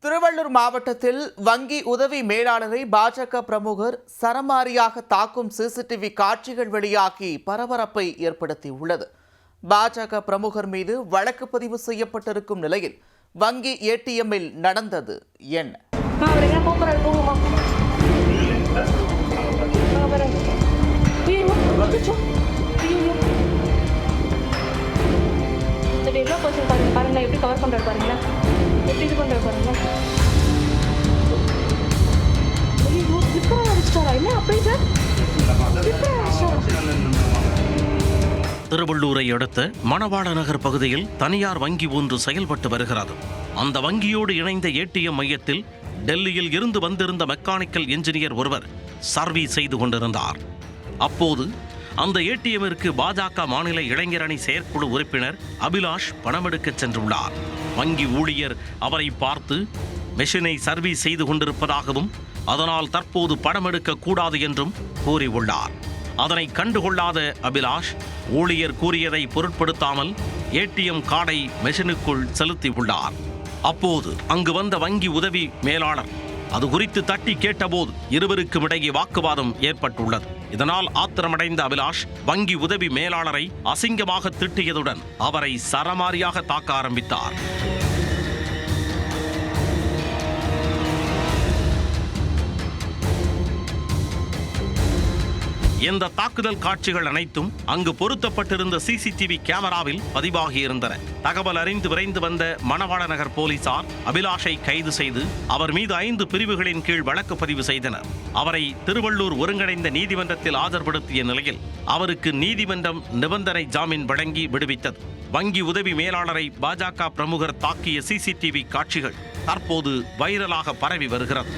திருவள்ளூர் மாவட்டத்தில் வங்கி உதவி மேலாளரை பாஜக பிரமுகர் சரமாரியாக தாக்கும் சிசிடிவி காட்சிகள் வெளியாகி பரபரப்பை ஏற்படுத்தியுள்ளது. பாஜக பிரமுகர் மீது வழக்கு பதிவு செய்யப்பட்டிருக்கும் நிலையில் வங்கி ஏடிஎம்மில் நடந்தது என்ன? பாருங்க எப்படி கவர் பண்றாரு பாருங்களா, எப்படி இது பண்றாரு பாருங்க. திருவள்ளூரை அடுத்த மணவாள நகர் பகுதியில் தனியார் வங்கி ஒன்று செயல்பட்டு வருகிறது. அந்த வங்கியோடு இணைந்த ஏடிஎம் மையத்தில் டெல்லியில் இருந்து வந்திருந்த மெக்கானிக்கல் என்ஜினியர் ஒருவர் சர்வீஸ் செய்து கொண்டிருந்தார். அப்போது அந்த ஏடிஎம்மிற்கு பாஜக மாநில இளைஞரணி செயற்குழு உறுப்பினர் அபிலாஷ் பணமெடுக்க சென்றுள்ளார். வங்கி ஊழியர் அவரை பார்த்து மெஷினை சர்வீஸ் செய்து கொண்டிருப்பதாகவும் அதனால் தற்போது பணம் எடுக்க கூடாது என்றும் கூறியுள்ளார். அதனை கண்டுகொள்ளாத அபிலாஷ் ஊழியர் கூறியதை பொருட்படுத்தாமல் ஏடிஎம் கார்டை மெஷினுக்குள் செலுத்தியுள்ளார். அப்போது அங்கு வந்த வங்கி உதவி மேலாளர் அது குறித்து தட்டி கேட்டபோது இருவருக்கும் இடையே வாக்குவாதம் ஏற்பட்டுள்ளது. இதனால் ஆத்திரமடைந்த அபிலாஷ் வங்கி உதவி மேலாளரை அசிங்கமாக திட்டியதுடன் அவரை சரமாரியாக தாக்க ஆரம்பித்தார். இந்த தாக்குதல் காட்சிகள் அனைத்தும் அங்கு பொருத்தப்பட்டிருந்த சிசிடிவி கேமராவில் பதிவாகியிருந்தன. தகவல் அறிந்து விரைந்து வந்த மணவாள நகர் போலீசார் அபிலாஷை கைது செய்து அவர் மீது 5 பிரிவுகளின் கீழ் வழக்கு பதிவு செய்தனர். அவரை திருவள்ளூர் ஒருங்கிணைந்த நீதிமன்றத்தில் ஆஜர்படுத்திய நிலையில் அவருக்கு நீதிமன்றம் நிபந்தனை ஜாமீன் வழங்கி விடுவித்தது. வங்கி உதவி மேலாளரை பாஜக பிரமுகர் தாக்கிய சிசிடிவி காட்சிகள் தற்போது வைரலாக பரவி வருகிறது.